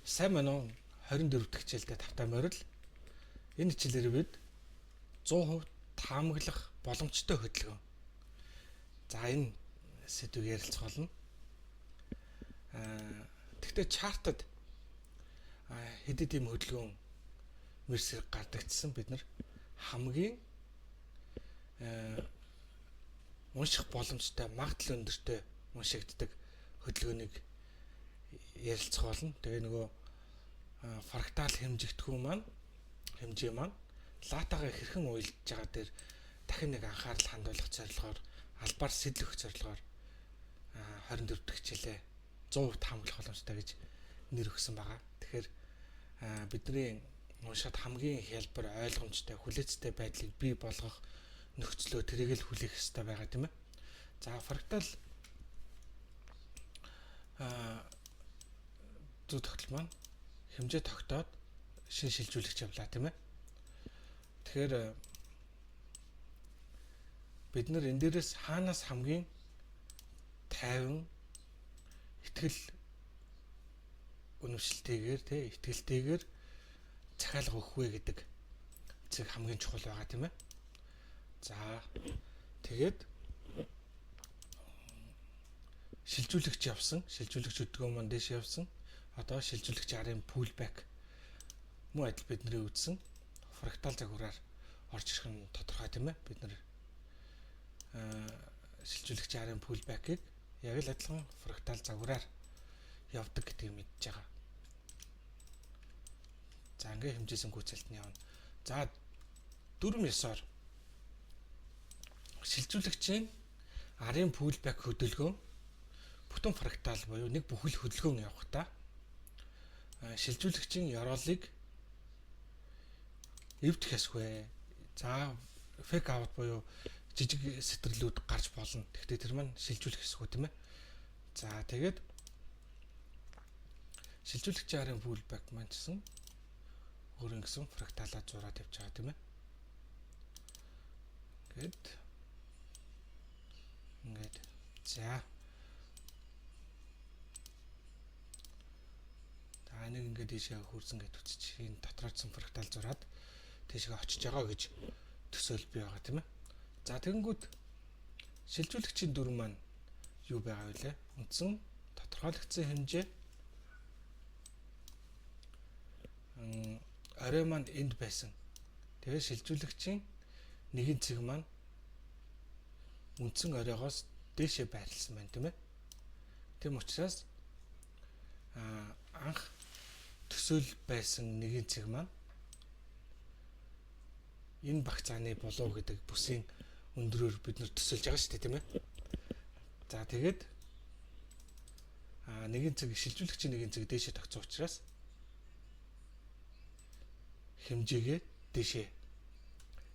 Сайн байна уу? 24 дахь хичээлдээ тавтай морил. Энэ хичээлээр бид 100% таамаглах боломжтой хөдөлгөөн. За энэ сэдвийг ярилцах болно. Тэгвэл чартад хэд хэдийн хөдөлгөөн мэрсэг гардагдсан бид нар хамгийн унших боломжтой, магадлал өндөртэй уншигддаг хөдөлгөөнийг ярилцах болно. Тэгээ нөгөө фрактал хэмжээ маань латагаа хэрхэн уялдж байгаа дээр дахин нэг анхаарал хандуулах зорилгоор албаар сэтлэх зорилгоор 24 дахь хичээлээ 100% таамаглах боломжтой гэж нэр өгсөн байгаа. Тэгэхээр бидний уншаад хамгийн хялбар ойлгомжтой, хүлээцтэй байдлыг бий болгох нөхцлөө тэрийг л хүлээх хэрэгтэй байгаа тийм ээ. За фрактал зүй тогтол маань хэмжээ тогтоод шин шилжүүлэгч явлаа тийм ээ. Тэгэхээр бид нар энэ дээрээс хаанаас хамгийн тайван итгэл үнэмшилтэйгээр итгэлтэйгээр захиалга өгөх вэ гэдэг зэрэг хамгийн чухал байгаа тийм ээ. За тэгээд шилжүүлэгч явсан, шилжүүлэгч хөдөлгөөн маань дэш явсан. Одоо шилжүүлэгч арын pullback муу адил бидний үзсэн фрактал загвараар орж ирэх нь тодорхой тийм ээ. Бид нар шилжүүлэгч арын pullback-ыг яг л адилхан фрактал загвараар явдаг гэдгийг мэдж байгаа. За ингээ хэмжээсэн гүйцэлтний явна. За 4-9-оор шилжүүлэгчийн арын pullback хөдөлгөөн бүтэн фрактал буюу нэг бүхэл хөдөлгөөн явахдаа шилжүүлэгчийн ёроолыг эвдэх ёсгүй. За fake out буюу жижиг сэтэрлүүд гарч болно. Гэхдээ тэр маань шилжүүлэх ёсгүй тийм ээ. За тэгээд шилжүүлэгчийн арын pullback маань гэсэн өөрийн гэсэн фракталаа зураад явж байгаа тийм ээ. Ингээд за нэг ингээд ийшээ хөрсөн гэж үзчих. Энэ дотроодсон фрактал зураад тийшээ очиж байгаа гэж төсөөл бий байгаа тийм ээ. За тэгэнгүүт шилжүүлэгчийн дүр маань юу байгаа вэ? Үндсэн тодорхойлогдсон хэмжээ орой маань энд байсан. Тэгээд шилжүүлэгчийн нэгэн цэг маань үндсэн оройгоос дээшээ байрлсан байна тийм ээ. Тийм учраас анх төсөөл байсан нэгэн цэг маань энэ багцааны болов гэдэг бүсийн өндрөөр бид нар төсөлж байгаа шүү дээ тийм ээ. За тэгээд нэгэн цэг шилжүүлэгчийн нэгэн цэг дээшээ тогтсон учраас хэмжээгээ дээшээ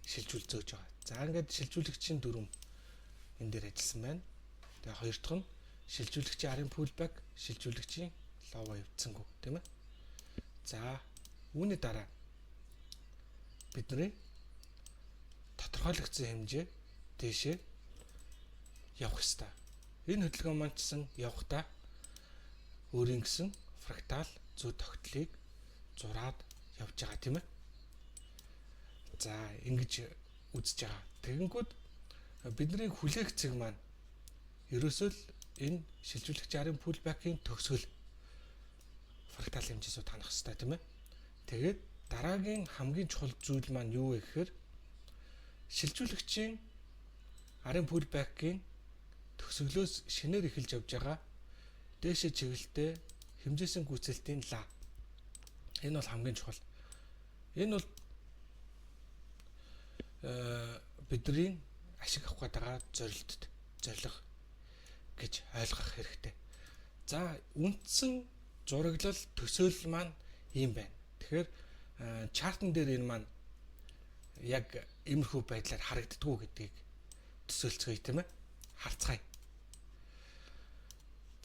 шилжүүлж байгаа. За ингээд шилжүүлэгчийн дүрм энэ дээр ажилласан байна. Тэгээ хоёр дахь нь шилжүүлэгчийн арын pullback, шилжүүлэгчийн лово явцсангүй тийм ээ. За үүний дараа бидний тодорхойлогдсон хэмжээ дээшээ явах ёстой. Энэ хөдөлгөөн маань ч гэсэн явахдаа өөрийн гэсэн фрактал зүй тогтлыг зураад явж байгаа тийм ээ. За ингэж үзэж байгаа. Тэгэнгүүт бидний хүлээх цэг маань ерөөсөө л энэ шилжүүлэгчийн арын pullback-ийн төгсгөл фрактал хэмжээсөө танах хэрэгтэй тийм ээ. Тэгээд дараагийн хамгийн чухал зүйл маань юу вэ гэхээр шилжүүлэгчийн арын pullback-ийн төгсгөлөөс шинээр эхэлж явж байгаа дээшээ чиглэлтэй хэмжээсэн гүйцэлтийн ла. Энэ бол хамгийн чухал. Энэ бол бидний ашиг авах гэдэг зорилго гэж ойлгох хэрэгтэй. За үндсэн зураглал төсөөлөл маань ийм байна. Тэгэхээр чартн дээр энэ маань яг иймэрхүү байдлаар харагддгүү гэдгийг төсөөлцгөөе тийм ээ. Харцгаая.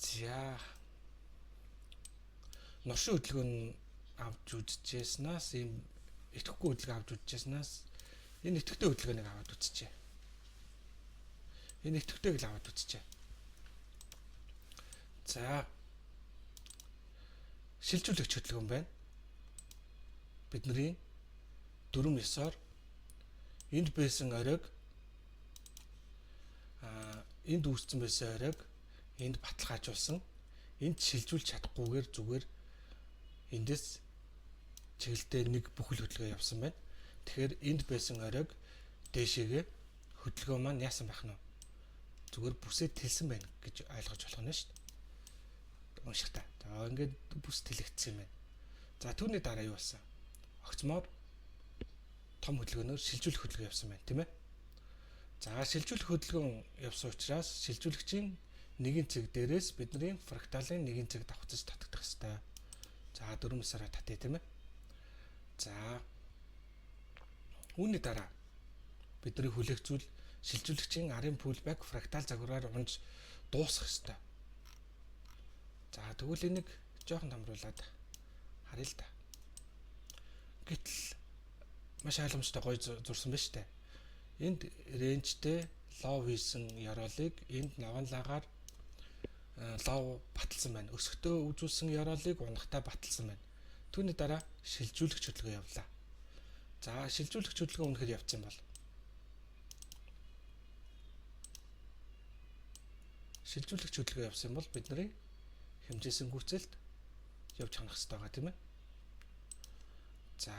За нуршин хөдөлгөөн авч үзчихснаас ийм итгэхгүй хөдөлгөөн авч үзчихснаас энэ итгэвтэй хөдөлгөөнийг аваад үзчихье. Энэ итгэвтэйг л аваад үзчихье. За шилжүүлэгч хөдөлгөөн байна. Бидний дүрм ёсоор энд байсан оройг энд үүссэн байсан оройг энд баталгаажуулсан. Энд шилжүүлж чадахгүйгээр зүгээр эндээс чиглэлдээ нэг бүхэл хөдөлгөөн явсан байна. Тэгэхээр энд байсан оройг дээшээгээ хөдөлгөөн маань яасан байх нь вэ? Зүгээр бүсээ тэлсэн байна гэж ойлгож болох нь шүү дээ. Унших та. За ингээд бүс тэлэгдсэн юм байна. За түүний дараа юу болсон? Огцмоор том хөдөлгөөнөөр шилжүүлэх хөдөлгөөн явсан байна, тийм ээ. За шилжүүлэх хөдөлгөөн явсан учраас шилжүүлэгчийн нэгэн цэг дээрээс бидний фракталын нэгэн цэг давхцаж татагдах ёстой. За 4 сараа татъя, тийм ээ. За үүний дараа бидний хүлээх зүйл шилжүүлэгчийн арын пулбэк фрактал загвараар унж дуусах ёстой. За тэгвэл энийг жоохон томруулаад харъя л да. Гэтэл маш ойлгомжтой гоё зурсан байна шүү дээ. Энд рейнжтэй лов хийсэн ёроолыг энд наванлагаар лов баталсан байна. Өсгтөө үзүүлсэн ёроолыг унахтаа баталсан байна. Түүний дараа шилжүүлэгч хөдөлгөөн явлаа. За шилжүүлэгч хөдөлгөөн үнэхээр явцсан бол шилжүүлэгч хөдөлгөөн явсан бол бидний хэмжээсэн гүйцэлд явж ханах хэрэгтэй байгаа, тийм ээ. За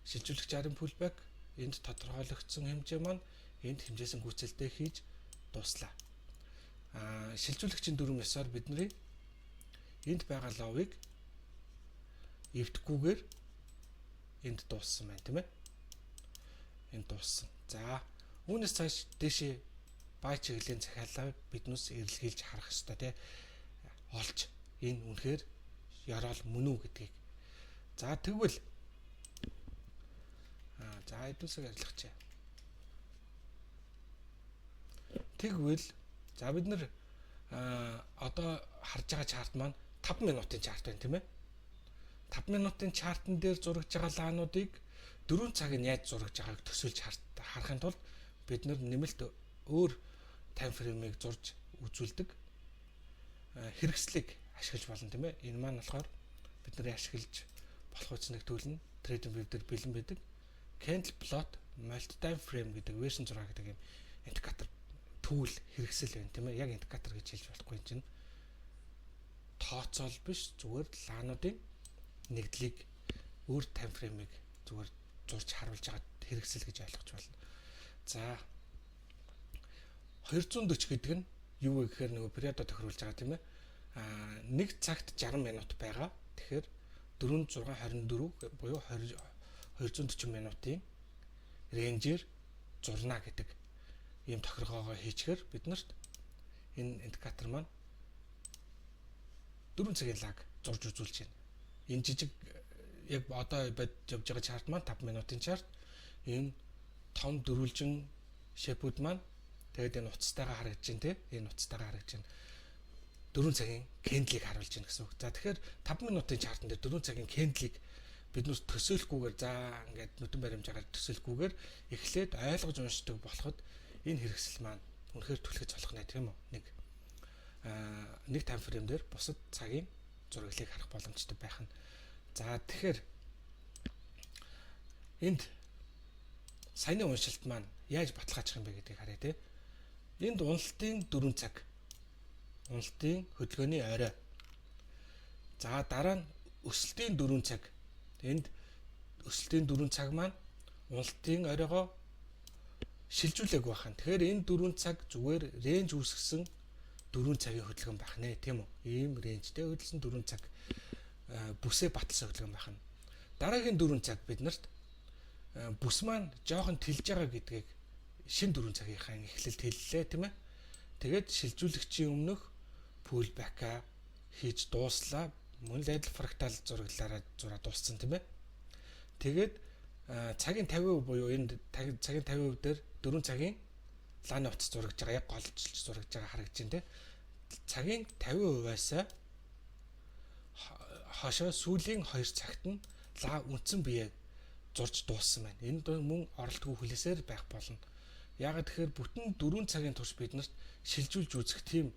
шилжүүлэгч арын пулбэк энд тодорхойлогдсон хэмжээ маань энд хэмжээсэн гүйцэлдээ хийж дуслаа. Шилжүүлэгчийн дүрм ёсоор бидний энд байгаа ловыг эвдэхгүйгээр энд дууссан байна, тийм ээ. Энд дууссан. За үүнээс цааш дээшээ бай чиглэлийн захиалгыг биднээс эрэлхийлж харах ёстой, тийм олж энэ үнэхээр ёроол мөн үү гэдгийг. За тэгвэл за эдүүсийг арилгачаа. Тэгвэл за бид нар одоо харж байгаа чарт маань 5 минутын чарт байна, тийм ээ. 5 минутын чартан дээр зурагж байгаа лаануудыг 4 цагийн яаж зурагж байгааг төсөөлж харахын тулд бид нар нэмэлт өөр тайм фреймийг зурж үзүүлдэг хэрэгслийг ашиглаж болно, тийм ээ. Энэ маань болохоор бидний ашиглаж болох үснийг төлнө. Trading View дээр бэлэн байдаг. Candle plot multi time frame гэдэг version 6 гэдэг юм индикатор түүл хэрэгсэл байна, тийм ээ. Яг индикатор гэж хэлж болохгүй юм чинь. Тооцоол биш, зүгээр лаануудын нэгдлийг өөр тайм фреймийг зүгээр зурж харуулж байгаа хэрэгсэл гэж ойлгож байна. За 240 гэдэг нь юу вэ гэхээр нөгөө периодо тохируулж байгаа, тийм ээ. Нэг цагт 60 минут байгаа. Тэгэхээр 4 6 24 буюу 240 минутын рейнжээр зурна гэдэг ийм тохиргоогоо хийчихээр биднэрт энэ индикатор маань 4 цагийн лаг зурж үзүүлж байна. Энэ жижиг яг одоо явж байгаа чарт маань 5 минутын чарт. Энэ том дөрвөлжин шипүүд маань тэгээд энэ уцтайгаа харагдаж байна, тийм энэ уцтайгаа харагдаж байна. 4 цагийн кендлийг харуулж байна гэсэн үг. За тэгэхээр 5 минутын чартан дээр 4 цагийн кендлийг бид нүс төсөөлөхгүйгээр за ингээд нүдэн баримжаагаар төсөөлөхгүйгээр эхлээд ойлгож уншдаг болоход энэ хэрэгсэл маань үнэхээр түлхэж болох нэ, тийм үү? Нэг тайм фрейм дээр бусад цагийн зураглалыг харах боломжтой байх нь. За тэгэхээр энд саяны уншилт маань яаж баталгаажих юм бэ гэдгийг харъя, тийм. Энд уналтын 4 цаг. Уналтын хөдөлгөөний орой. За дараа нь өсөлтийн 4 цаг. Энд өсөлтийн 4 цаг маань уналтын оройгоо шилжүүлээг байна. Тэгэхээр энэ 4 цаг зүгээр рейнж үүсгэсэн 4 цагийн хөдөлгөөн байх нэ, тийм үү? Ийм рейнжтэй хөдөлсөн 4 цаг бүсээ баталсан хөдөлгөөн байх нь. Дараагийн 4 цаг биднэрт бүс маань жоохон тэлж байгаа гэдгийг шин 4 цагийнхаа эхлэлд хэллээ, тийм ээ. Тэгээд шилжүүлэгчийн өмнөх pullback-а хийж дууслаа. Мөн л адил фрактал зураглалаараа зураад дууссан, тийм ээ. Тэгээд цагийн 50% буюу энэ цагийн 50% дээр 4 цагийн лааны утас зурагж байгаа, яг голжилж зурагж байгаа харагдаж байна, тийм. Цагийн 50%-аас хашаа сүүлийн 2 цагт нь лаа үндсэн бие зурж дууссан байна. Энд мөн оролтгүй хүлээсээр байх болно. Яагаад тэгэхээр бүтэн 4 цагийн турш биднэрт шилжүүлж үзэх тийм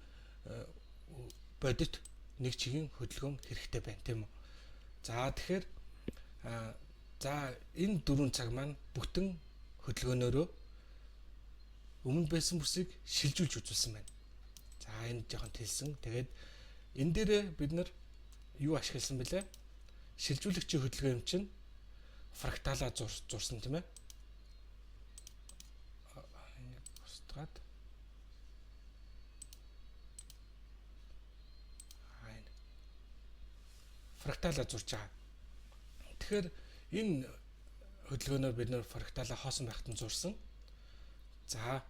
бодит нэг чигийн хөдөлгөөн хэрэгтэй байна, тийм үү? За тэгэхээр за энэ 4 цаг маань бүтэн хөдөлгөөнөөрөө өмнө байсан бүсийг шилжүүлж үзүүлсэн байна. За энэ жоохон тэлсэн. Тэгээд энэ дээрээ бид нар юу ашигласан бэлээ? Шилжүүлэгчийн хөдөлгөөн юм чинь фракталаа зурсан тийм ээ. Энийг устгаад фракталаа зурж байгаа. Тэгэхээр энэ хөдөлгөөнөөр бид нэр фракталаа хоосон байхад нь зурсан. За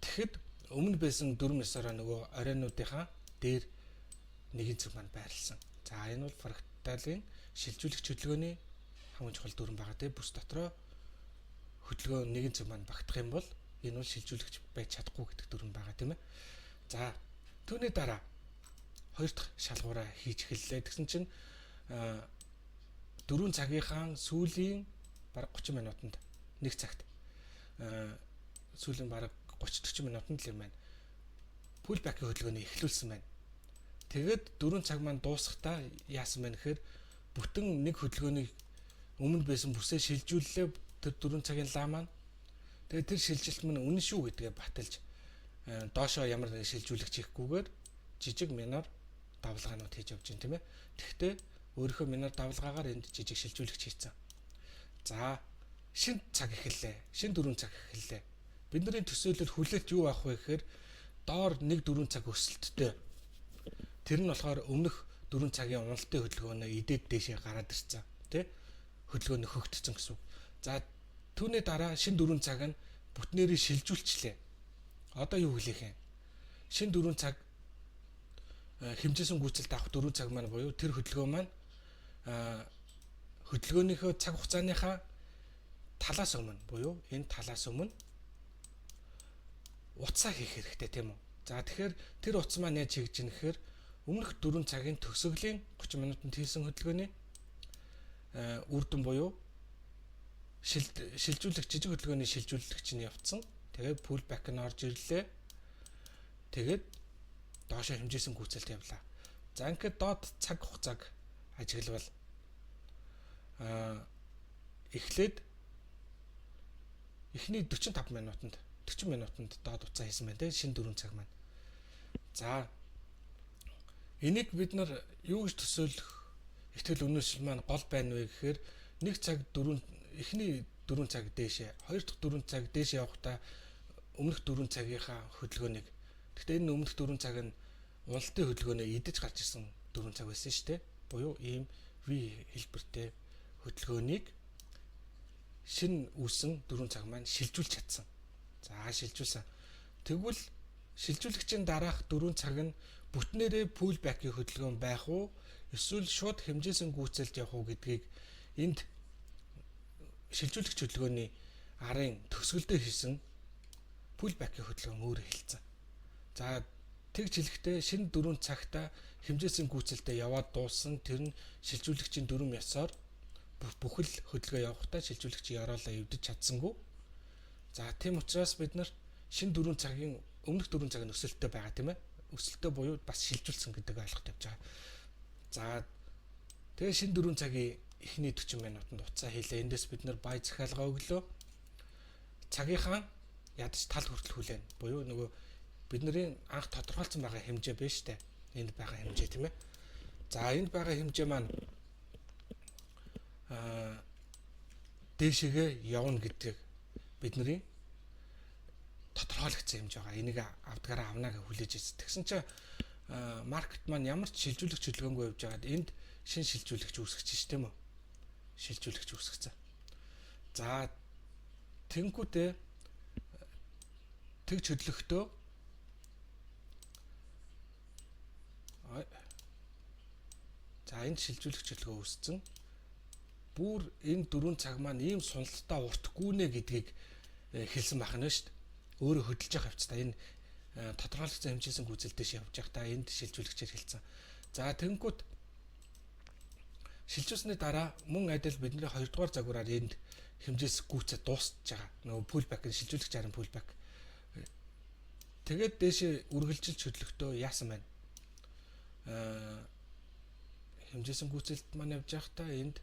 тэгэхэд өмнө байсан дүрм ёсороо нөгөө оройнуудынхаа дээр нэгэн цаг маань байрлсан. За энэ бол фракталын шилжүүлэгч хөдөлгөөний хамгийн чухал дүрм байгаа тийм бүс дотроо хөдөлгөөн нэгэн цаг маань багтах юм бол энэ бол шилжүүлэгч байж чадахгүй гэдэг дүрм байгаа тийм ээ. За түүний дараа хоёр дахь шалгуураа хийж эхэллээ. Тэгсэн чинь 4 цагийнхаа сүүлийн бараг 30 минутанд нэг цагт сүүлийн бараг 30-40 минутанд л юм байна. Пулбэкийн хөдөлгөөнийг эхлүүлсэн байна. Тэгээд 4 цаг маань дуусахдаа яасан бэ гэхээр бүтэн нэг хөдөлгөөнийг өмнө байсан бүсээ шилжүүллээ тэр 4 цагийн лаа маань. Тэгээд тэр шилжилт маань үнэн шүү гэдгээ баталж доошоо ямар нэг шилжүүлэгч хийхгүйгээр жижиг минор давлгаанууд хийж явж байна тийм ээ. Тэгэхдээ өөрийнхөө минор давлгаагаар энд жижиг шилжүүлэгч хийцэн. За шинэ цаг эхэллээ. Шинэ 4 цаг эхэллээ. Бидний төсөөлөл хүлээлт юу авах вэ гэхээр доор 1-4 цаг өсөлттэй. Тэр нь болохоор өмнөх 4 цагийн уналтын хөдөлгөөнөө идээд дээшээ гараад ирсэн. Тэ? Хөдөлгөөнө хөгжсөн гэсэн үг. За түүний дараа шинэ 4 цаг нь бүтнээрээ шилжүүлчлээ. Одоо юу хэлэх юм? Шинэ 4 цаг хэмжээсэн гүйцэлд авах 4 цаг маань буюу тэр хөдөлгөөн маань хөдөлгөөнийхөө цаг хугацааныхаа талаас өмнө буюу энэ талаас өмнө утсаа хийх хэрэгтэй тийм үү. За тэгэхээр тэр утас маань яаж хийж гин гэхээр өмнөх 4 цагийн төгсгөлийн 30 минутанд хийсэн хөдөлгөөний үр дүн буюу шилжүүлэх жижиг хөдөлгөөний шилжүүлэгч нь явцсан. Тэгээд pullback нь орж ирлээ. Тэгээд доошоо хэмжээсэн гүйцэлд явлаа. За ингээд доод цаг хугацааг ажиглавал эхлээд эхний 40 минутанд доод уцаа хийсэн байна те шинэ 4 цаг маань. За энийг бид нар юу гэж төсөөлөх ихтгэл үнэмшил маань гол байна вэ гэхээр нэг цаг 4 эхний 4 цаг дээшээ хоёр дахь 4 цаг дээшээ явахдаа өмнөх 4 цагийнхаа хөдөлгөөнийг гэхдээ энэ өмнөх 4 цаг нь уналтын хөдөлгөөнөө идэж гарч ирсэн 4 цаг байсан шүү дээ. Буюу ийм V хэлбэртэй хөдөлгөөнийг шинэ үүсэн 4 цаг маань шилжүүлж чадсан. За шилжүүлсэн. Тэгвэл шилжүүлэгчийн дараах 4 цаг нь бүтнээрээ pullback-ийн хөдөлгөөн байх уу? Эсвэл шууд хэмжээсэн гүйцэлд явах уу гэдгийг энд шилжүүлэгч хөдөлгөөний арын төгсгөлдөө хийсэн pullback-ийн хөдөлгөөн өөр хэлсэн. За тэгж хэлэхдээ шинэ 4 цагта хэмжээсэн гүйцэлдээ яваад дууссан тэр нь шилжүүлэгчийн дүрм ёсоор бүхэл хөдөлгөөн явахдаа шилжүүлэгчийн яроолаа эвдэж чадсангүй. За тийм учраас бид нар шинэ 4 цагийн өмнөх 4 цаг нь өсөлттэй байгаа тийм ээ. Өсөлттэй буюу бас шилжүүлсэн гэдэг ойлголт явж байгаа. За тэгээ шинэ 4 цагийн эхний 40 минутанд уцаа хийлээ. Эндээс бид нар бай захиалга өглөө. Цагийнхаа ядаж тал хүртэл хүлээн. Буюу нөгөө бидний анх тодорхойлсон байгаа хэмжээ байна шүү дээ. Энд байгаа хэмжээ тийм ээ. За энд байгаа хэмжээ маань дээшээгээ явна гэдэг бидний тодорхойлогдсон хэмжээ байгаа. Энийг авдгаараа авнаа гэж хүлээж ирсэн. Тэгсэн чинь маркет маань ямар ч шилжүүлэгч хөдөлгөөнгүй явж байгаад энд шинэ шилжүүлэгч үүсгэж чинь тийм үү? Шилжүүлэгч үүсгэсэн. За тэнгүүтээ тэгж хөдлөхдөө за энд шилжүүлэгч хөдөлгөөн үүссэн. Бүр энэ 4 цаг маань ийм суналтаа уртгүй нэ гэдгийг хэлсэн байх нь шүү дээ. Өөрөө хөдөлж явах явцдаа энэ тодорхойлогдсон хэмжээсэн гүйцэлдээс явж байхдаа энд шилжүүлэгчээр хэлсэн. За тэнгүүт шилжүүлсний дараа мөн адил бидний 2 дугаар загвараар энд хэмжээс гүйцэд дуусч байгаа. Нөгөө pullback нь шилжүүлэгч харин pullback. Тэгээд дээшээ үргэлжилж хөдлөхдөө яасан байна? хэмжээсэн гүйцэлд маань явж байхдаа энд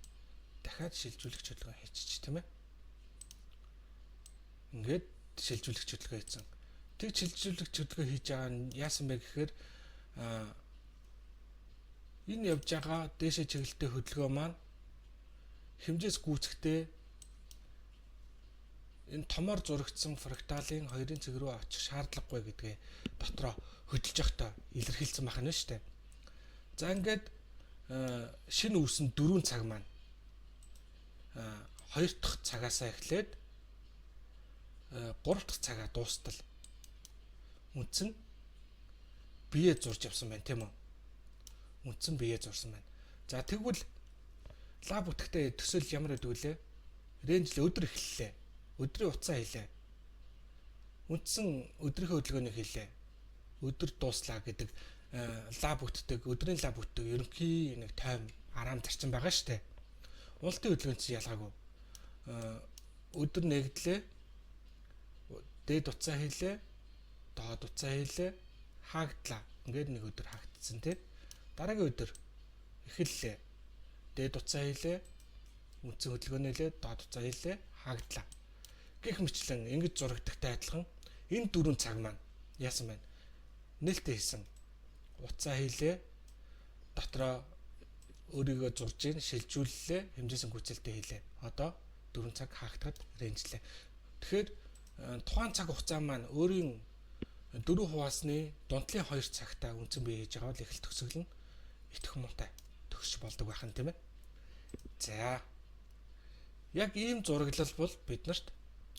дахиад шилжүүлэгч хөдөлгөөн хийчих тийм ээ. Ингээд шилжүүлэгч хөдөлгөөн хийсэн. Тэг шилжүүлэгч хөдөлгөөн хийж байгаа нь яасан бэ гэхээр энэ явж байгаа дээшээ чиглэлтэй хөдөлгөөн маань хэмжээс гүйцэхдээ энэ томоор зурагдсан фракталын хоёрын цэг рүү очих шаардлагагүй гэдгээ дотроо хөдөлж явахдаа илэрхийлсэн байна шүү дээ. За ингээд шинэ үүсэн 4 цаг маань 2 дахь цагаасаа эхлээд 3 дахь цагаа дуустал үндсэн бие зурж явсан байна тийм үү? Үндсэн бие зурсан байна. За тэгвэл лаб бүтэхдээ төсөөл ямар гэдэг вүлээ? Рейнж л өдөр эхэллээ. Өдрийн утсаа хийлээ. Үндсэн өдрийнхөө хөдөлгөөнийг хийлээ. Өдөр дууслаа гэдэг лаб бүтдэг, өдрийн лаб бүтдэг ерөнхий нэг тайм араам зарчим байгаа шүү дээ. Уултын хөдөлгөөн чинь ялгаагүй. Өдөр нэгдлээ. Дээд утсаа хийлээ. Доод утсаа хийлээ. Хаагдлаа. Ингээд нэг өдөр хаагдсан тийм. Дараагийн өдөр эхэллээ. Дээд утсаа хийлээ. Үндсэн хөдөлгөөнөө хийлээ. Доод утсаа хийлээ. Хаагдлаа. Гэх мэтлэн ингэж зурагдахтай адилхан энэ 4 цаг маань яасан байна? Нээлттэй хийсэн. Утсаа хийлээ. Дотроо өөрийгөө зурж ийн шилжүүллээ. Хэмжээсэн гүйцэлтэй хийлээ. Одоо 4 цаг хаагдахад рейнжлээ. Тэгэхээр тухайн цаг хугацаа маань өөрийн 4 хуваасны дундлын 2 цагтаа үндсэн бие хийж байгаа бол эхэлт төсөглөн итэх муутай төгсч болдог байхan тийм ээ. За. Яг ийм зураглал бол биднэрт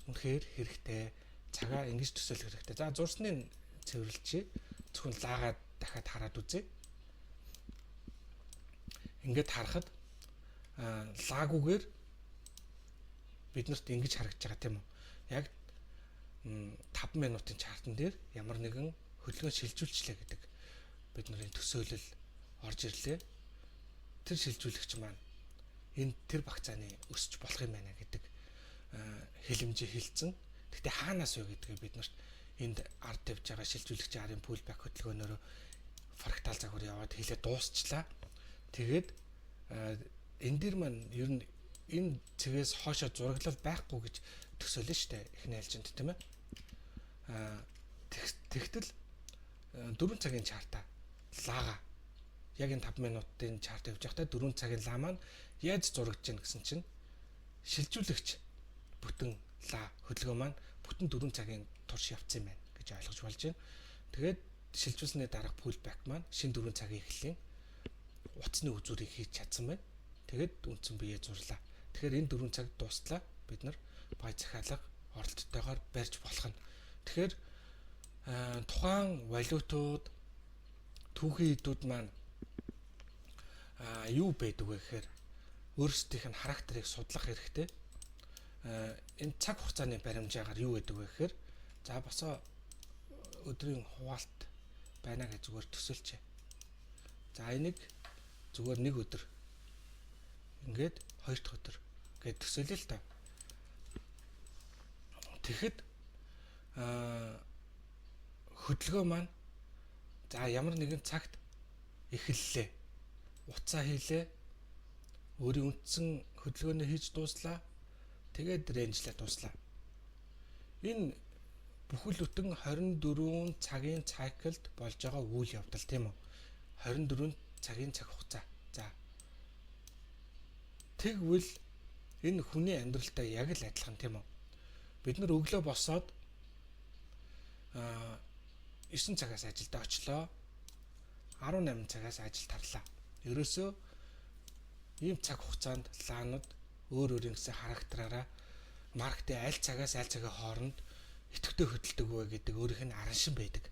үнэхээр хэрэгтэй. Цагаа ингэж төсөөлөх хэрэгтэй. За зурсны цэвэрлэлчээ зөвхөн лаагаад дахиад хараад үзье. Ингээд харахад лаагүйгээр биднэрт ингэж харагдаж байгаа тийм үү? Яг 5 минутын чартан дээр ямар нэгэн хөдөлгөөн шилжүүлчлээ гэдэг бидний төсөөлөл орж ирлээ. Тэр шилжүүлэгч маань энэ тэр багцааны өсч болох юм байна гэдэг хэлэмжээ хэлсэн. Гэхдээ хаанаас вэ гэдгийг бид нарт энд ард тавьж байгаа шилжүүлэгчийн арын пулбэк хөдөлгөөнөөр фрактал загвар яваад хэлээ дуусчлаа. Тэгээд энэ дэр маань ер нь энэ цэгээс хоошоо зураглал байхгүй гэж төсөөлнө шүү дээ. Эхний ээлжинд тийм ээ. Тэгтэл 4 цагийн чартаа лаага яг энэ 5 минутын чарт явж байхдаа 4 цагийн лаа маань яаж зурагдж гин гэсэн чинь шилжүүлэгч бүтэн лаа хөдөлгөөн маань бүтэн 4 цагийн турш явцсан байна гэж ойлгож болж байна. Тэгээд шилжүүлсний дараах пулбэк маань шинэ 4 цагийн эхлэлийн утасны үзүүрийг хийж чадсан байна. Тэгээд үндсэн бие зурлаа. Тэгэхээр энэ 4 цаг дуустлаа бид нар бай захиалга оролттойгоор барьж болох нь. Тэгэхээр тухайн валютууд түүхийн эдүүд маань юу байдаг вэ гэхээр өөрсдийнх нь характерыг судлах хэрэгтэй. Энэ цаг хугацааны баримжаагаар юу гэдэг вэ гэхээр за босоо өдрийн хуваалт байна гэж зүгээр төсөөлчээ. За энийг зүгээр нэг өдөр ингээд 2 дахь өдөр гэж төсөөлье л доо. Тэгэхэд хөдөлгөөн маань за ямар нэгэн цагт эхэллээ. Уцаа хийлээ. Өөрийн үндсэн хөдөлгөөнөө хийж дууслаа. Тэгээд рейнжлээ дуслаа. Энэ бүхэл бүтэн 24 цагийн циклд болж байгаа үйл явдал тийм үү? 24 цагийн цаг хугацаа. За. Тэгвэл энэ хүний амьдралтай яг л адилхан тийм үү? Бид нар өглөө босоод 9 цагаас ажилдаа очлоо. 18 цагаас ажил тарлаа. Ерөөсөө ийм цаг хугацаанд лаанууд өөр өөр ингэсэн характераараа маркетын аль цагаас аль цагийн хооронд идэвхтэй хөдөлдөг вэ гэдэг өөрийнх нь араншин байдаг.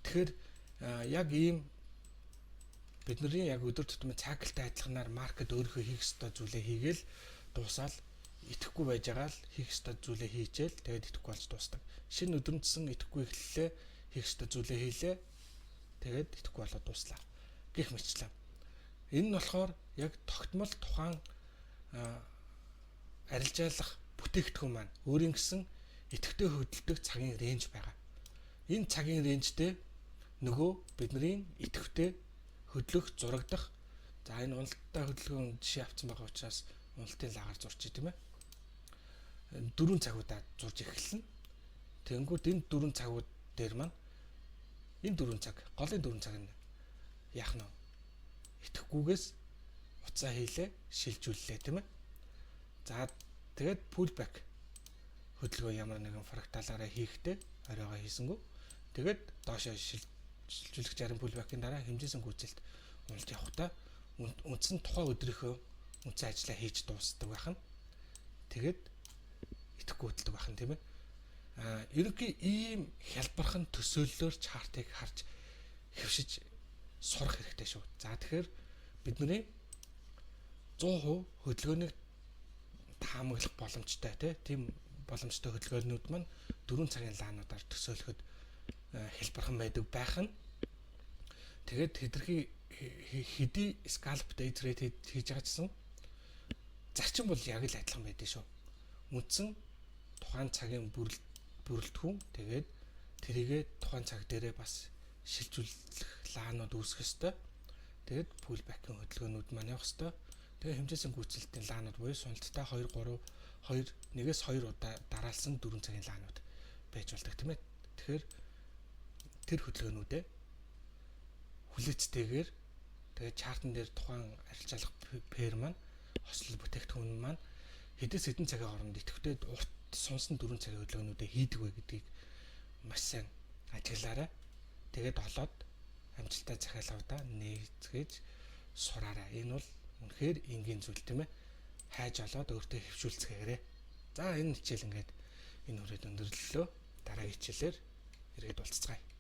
Тэгэхээр яг ийм бидний яг өдөр тутмын циклтай адилханаар маркет өөрийнхөө хийх ёстой зүйлээ хийгээл дуусаал идэхгүй байж байгаа л хийх ёстой зүйлээ хийчихэл тэгээд идэхгүй болж дуустдаг. Шинэ өдрөмжсөн идэхгүй эхэллээ, хийх ёстой зүйлээ хийлээ. Тэгээд идэхгүй болоод дуслаа. Гэх мэтлээ. Энэ нь болохоор яг тогтмол тухайн арилжаалах бүтээгдэхүүн маань өөрийн гэсэн идэвхтэй хөдөлдөг цагийн рейнж байгаа. Энэ цагийн рейнжтэй нөгөө бидний идэвхтэй хөдлөх, зурагдах За энэ уналттай хөдөлгөөн жишээ авсан байгаа учраас уналтын лагаар зурчих тийм ээ. 4 цагуудаа зурж эхэлнэ. Тэнгүүд энэ 4 цагууд дээр маань энэ 4 цаг, голын 4 цаг нь яах нь итгэхгүйгээс уцаа хийлээ, шилжүүллээ тийм ээ. За тэгээд pullback хөдөлгөөн ямар нэгэн фракталаараа хийхдээ оройгоо хийсэнгүү. Тэгээд доошоо шилжүүлэх зарим pullback-ийн дараа хэмжээсэн гүйцэлд уналж явахдаа үндсэн тухайн өдрийнхөө үндсэн ажлаа хийж дуусдаг байх нь. Тэгээд итгэхгүй хөдөлдөг байх нь тийм ээ. Ерөнхий ийм хялбархан төсөөллөөр чартыг харж хэвшиж сурах хэрэгтэй шүү. За тэгэхээр бидний 100% хөдөлгөөнийг таамаглах боломжтой тийм боломжтой хөдөлгөөнүүд маань 4 цагийн лаануудаар төсөөлөхөд хэлбэрхэн байдаг байх нь. Тэгээд хэдэрхий хэдий scalp day trade хийж байгаа гэсэн зарчим бол яг л адилхан байдаг шүү. Үндсэн тухайн цагийн бүрэлдэхүүн тэгээд тэрийгэ тухайн цаг дээрээ бас шилжүүлэх лаанууд үүсэх ёстой. Тэгээд pullback-ийн хөдөлгөөнүүд маань явах ёстой. Тэгээ хэмжээсэн гүйцэлтийн лаанууд буюу суналттай 1-2 удаа дараалсан 4 цагийн лаанууд байж болдог тийм ээ. Тэгэхээр тэр хөдөлгөөнүүдээ хүлээцтэйгээр тэгээ чартн дээр тухайн арилжаалах пэр маань хослол бүтээгдэхүүн маань хэдээс хэдэн цагийн хооронд идэвхтэй урт сунсан 4 цагийн хөдөлгөөнүүдээ хийдэг вэ гэдгийг маш сайн ажиглаарай. Тэгээд олоод амжилттай захиалгавдаа нэгтгэж сураарай. Энэ бол үнэхээр энгийн зүйл тийм ээ. Хайж олоод өөртөө хөвшүүлцгээгээрэй. За энэ хичээл ингээд энэ хүрээд өндөрлөлөө. Дараагийн хичээлээр ирээд уулзцгаая.